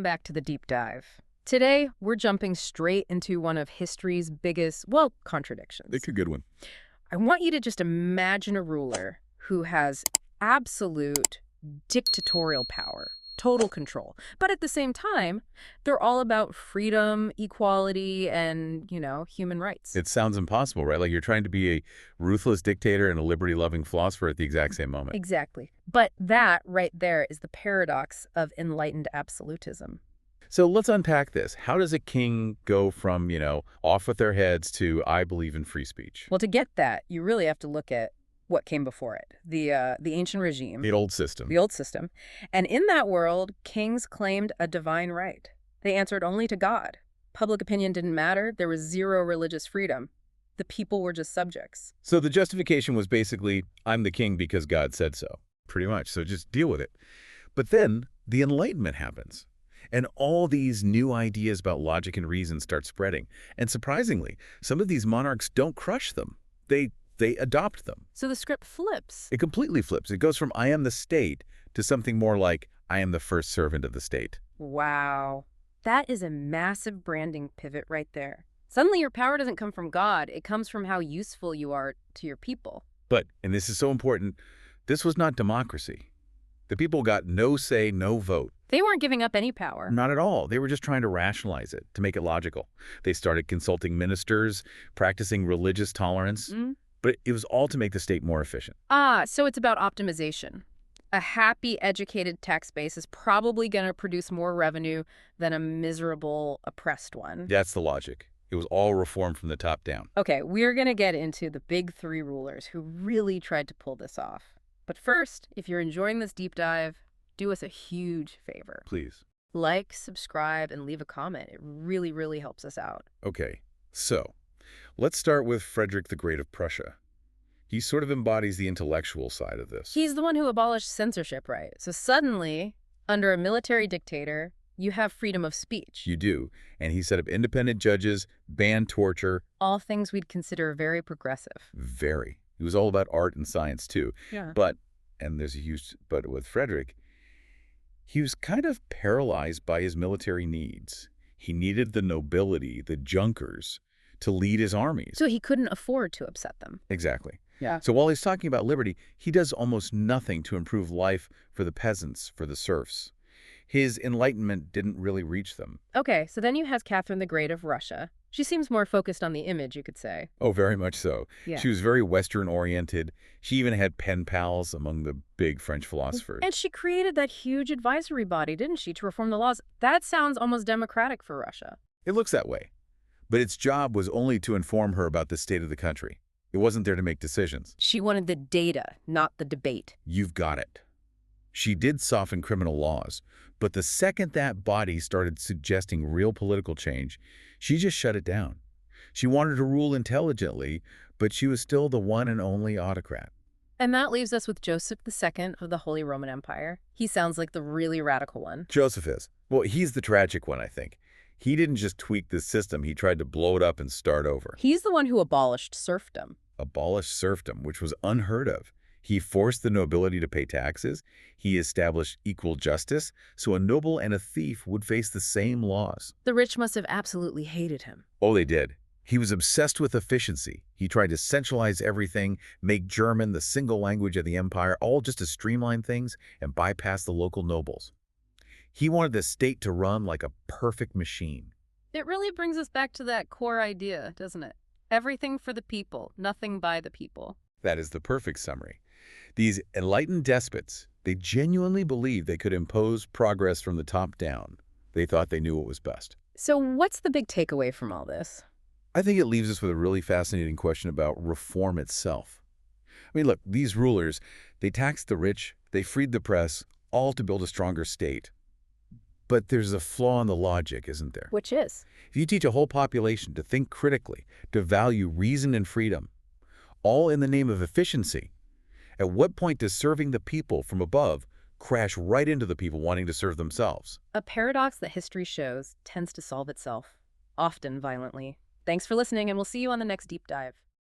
Welcome back to the deep dive. Today, we're jumping straight into one of history's biggest, well, contradictions. It's a good one. I want you to just imagine a ruler who has absolute dictatorial power, total control. But at the same time, they're all about freedom, equality, and, human rights. It sounds impossible, right? Like you're trying to be a ruthless dictator and a liberty-loving philosopher at the exact same moment. Exactly. But that right there is the paradox of enlightened absolutism. So let's unpack this. How does a king go from, off with their heads to I believe in free speech? Well, to get that, you really have to look at what came before it, the Ancient Regime. The old system. The old system. And in that world, kings claimed a divine right. They answered only to God. Public opinion didn't matter. There was zero religious freedom. The people were just subjects. So the justification was basically, I'm the king because God said so. Pretty much. So just deal with it. But then the Enlightenment happens. And all these new ideas about logic and reason start spreading. And surprisingly, some of these monarchs don't crush them. They adopt them. So the script flips. It completely flips. It goes from I am the state to something more like I am the first servant of the state. Wow. That is a massive branding pivot right there. Suddenly your power doesn't come from God. It comes from how useful you are to your people. But, and this is so important, this was not democracy. The people got no say, no vote. They weren't giving up any power. Not at all. They were just trying to rationalize it, to make it logical. They started consulting ministers, practicing religious tolerance. But it was all to make the state more efficient. So it's about optimization. A happy, educated tax base is probably going to produce more revenue than a miserable, oppressed one. That's the logic. It was all reform from the top down. Okay, we're going to get into the big three rulers who really tried to pull this off. But first, if you're enjoying this deep dive, do us a huge favor. Please. Like, subscribe, and leave a comment. It really, really helps us out. Okay, so let's start with Frederick the Great of Prussia. He sort of embodies the intellectual side of this. He's the one who abolished censorship, right? So suddenly, under a military dictator, you have freedom of speech. You do. And he set up independent judges, banned torture. All things we'd consider very progressive. Very. He was all about art and science, too. Yeah. But, and there's a huge but with Frederick, he was kind of paralyzed by his military needs. He needed the nobility, the junkers, to lead his armies. So he couldn't afford to upset them. Exactly. Yeah. So while he's talking about liberty, he does almost nothing to improve life for the peasants, for the serfs. His enlightenment didn't really reach them. Okay, so then you have Catherine the Great of Russia. She seems more focused on the image, you could say. Oh, very much so. Yeah. She was very Western-oriented. She even had pen pals among the big French philosophers. And she created that huge advisory body, didn't she, to reform the laws? That sounds almost democratic for Russia. It looks that way. But its job was only to inform her about the state of the country. It wasn't there to make decisions. She wanted the data, not the debate. You've got it. She did soften criminal laws, but the second that body started suggesting real political change, she just shut it down. She wanted to rule intelligently, but she was still the one and only autocrat. And that leaves us with Joseph II of the Holy Roman Empire. He sounds like the really radical one. Joseph is. Well, he's the tragic one, I think. He didn't just tweak the system, he tried to blow it up and start over. He's the one who abolished serfdom. Abolished serfdom, which was unheard of. He forced the nobility to pay taxes. He established equal justice, so a noble and a thief would face the same laws. The rich must have absolutely hated him. Oh, they did. He was obsessed with efficiency. He tried to centralize everything, make German the single language of the empire, all just to streamline things and bypass the local nobles. He wanted the state to run like a perfect machine. It really brings us back to that core idea, doesn't it? Everything for the people, nothing by the people. That is the perfect summary. These enlightened despots, they genuinely believed they could impose progress from the top down. They thought they knew what was best. So what's the big takeaway from all this? I think it leaves us with a really fascinating question about reform itself. I mean, look, these rulers, they taxed the rich, they freed the press, all to build a stronger state. But there's a flaw in the logic, isn't there? Which is? If you teach a whole population to think critically, to value reason and freedom, all in the name of efficiency, at what point does serving the people from above crash right into the people wanting to serve themselves? A paradox that history shows tends to solve itself, often violently. Thanks for listening, and we'll see you on the next deep dive.